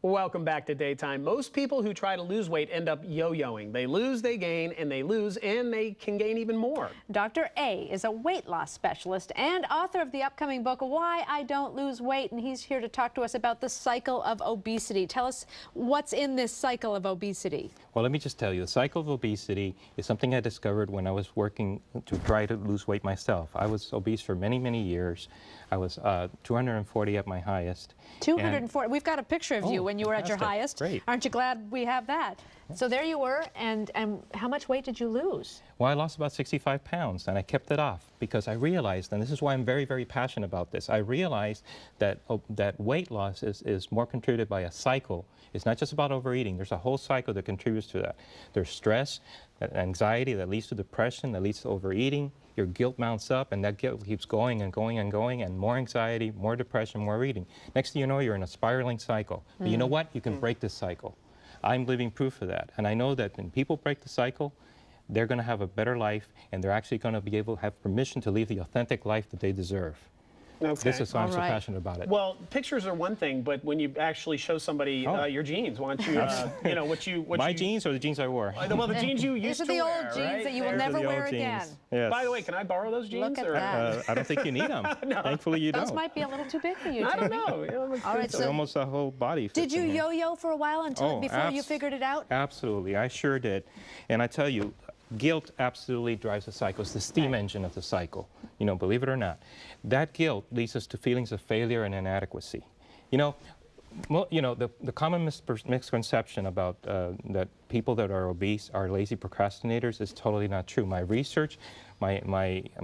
Welcome back to Daytime. Most people who try to lose weight end up yo-yoing. They lose, they gain, and they lose, and they can gain even more. Dr. A is a weight loss specialist and author of the upcoming book, Why I Don't Lose Weight, and he's here to talk to us about the cycle of obesity. Tell us what's in this cycle of obesity. Well, let me just tell you, the cycle of obesity is something I discovered when I was working to try to lose weight myself. I was obese for many, many years. I was 240 at my highest. 240. We've got a picture of you when you were at your fantastic. highest. Great. Aren't you glad we have that? Yeah. So there you were, and how much weight did you lose? Well, I lost about 65 pounds, and I kept it off because I realized, and this is why I'm very, very passionate about this, I realized that, that weight loss is more contributed by a cycle. It's not just about overeating. There's a whole cycle that contributes to that. There's stress, anxiety that leads to depression, that leads to overeating. Your guilt mounts up, and that guilt keeps going and going and going, and more anxiety, more depression, more eating. Next thing you know, you're in a spiraling cycle. But you know what? You can break this cycle. I'm living proof of that. And I know that when people break the cycle, they're going to have a better life, and they're actually going to be able to have permission to live the authentic life that they deserve. Okay. This is why I'm so passionate about it. Well, pictures are one thing, but when you actually show somebody your jeans, why don't you, you know, My jeans or the jeans I wore? Well, the jeans you used to wear, These are the old jeans that you will never wear again. Yes. By the way, can I borrow those jeans? Look at that. I don't think you need them. No. Thankfully, you don't. Those might be a little too big for you, I don't Jimmy. know. You know, All right, so almost a whole body fits did you in here. yo-yo for a while before you figured it out? Absolutely, I sure did. And I tell you, guilt absolutely drives the cycle. It's the steam engine of the cycle, you know, believe it or not. That guilt leads us to feelings of failure and inadequacy. You know, the common misconception about that people that are obese are lazy procrastinators is totally not true. My research, my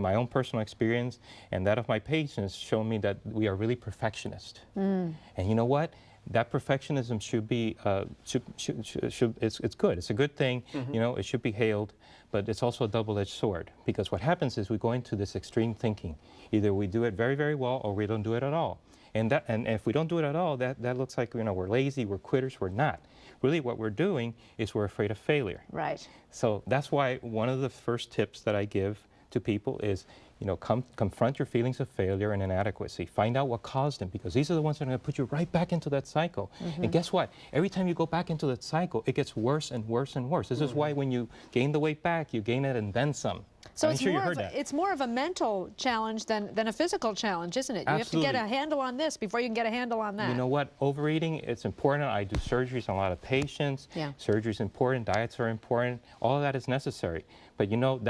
own personal experience, and that of my patients show me that we are really perfectionists. And you know what? That perfectionism should be, it's good. It's a good thing, you know, it should be hailed, but it's also a double-edged sword, because what happens is we go into this extreme thinking. Either we do it very, very well, or we don't do it at all. And if we don't do it at all, that looks like, you know, we're lazy, we're quitters, we're not. Really what we're doing is we're afraid of failure. Right. So that's why one of the first tips that I give to people is, you know, confront your feelings of failure and inadequacy. Find out what caused them, because these are the ones that are going to put you right back into that cycle. And guess what? Every time you go back into that cycle, it gets worse and worse and worse. This is why when you gain the weight back, you gain it and then some. So it's more of a mental challenge than a physical challenge, isn't it? You Absolutely. have to get a handle on this before you can get a handle on that. You know what? Overeating, it's important. I do surgeries on a lot of patients. Yeah. Surgery is important. Diets are important. All of that is necessary. But you know,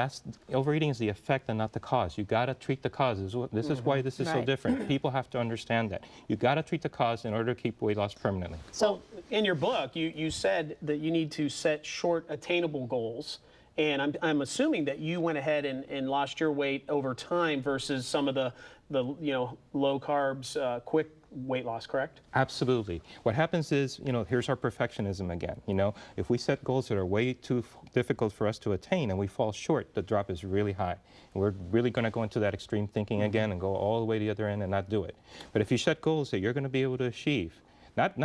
overeating is the effect and not the cause. You got to treat the cause. This is why this is so different. People have to understand that. You got to treat the cause in order to keep weight loss permanently. So in your book, you said that you need to set short, attainable goals. And I'm assuming that you went ahead and lost your weight over time versus some of the you know, low carbs, quick weight loss, correct? Absolutely. What happens is, you know, here's our perfectionism again. You know, if we set goals that are way too difficult for us to attain and we fall short, the drop is really high. And we're really going to go into that extreme thinking again and go all the way to the other end and not do it. But if you set goals that you're going to be able to achieve, not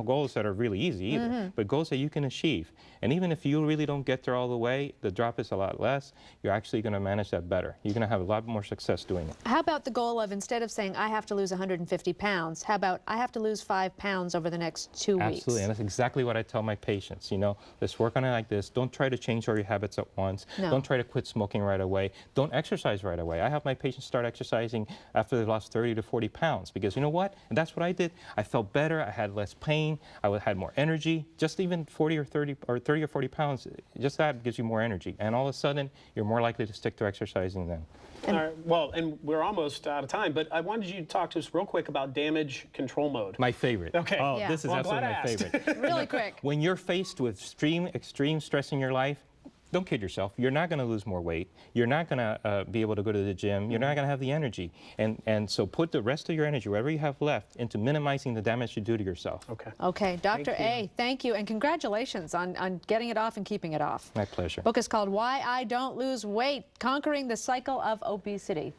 goals that are really easy either, but goals that you can achieve. And even if you really don't get there all the way, the drop is a lot less, you're actually going to manage that better. You're going to have a lot more success doing it. How about the goal of, instead of saying, I have to lose 150 pounds, how about, I have to lose 5 pounds over the next 2 weeks? Absolutely, and that's exactly what I tell my patients. You know, let's work on it like this. Don't try to change all your habits at once. No. Don't try to quit smoking right away. Don't exercise right away. I have my patients start exercising after they lost 30 to 40 pounds, because you know what? And that's what I did. I felt better, I had less pain, I had more energy. Just even 30 or 40 pounds, just that gives you more energy. And all of a sudden, you're more likely to stick to exercising then. All right, well, and we're almost out of time, but I wanted you to talk to us real quick about damage control mode. My favorite. Okay. Oh, Yeah. this is absolutely my favorite. Really quick. When you're faced with extreme stress in your life, don't kid yourself. You're not going to lose more weight. You're not going to be able to go to the gym. You're not going to have the energy. And so put the rest of your energy, whatever you have left, into minimizing the damage you do to yourself. Okay. Okay, Dr. A, thank you, and congratulations on getting it off and keeping it off. My pleasure. Book is called Why I Don't Lose Weight, Conquering the Cycle of Obesity.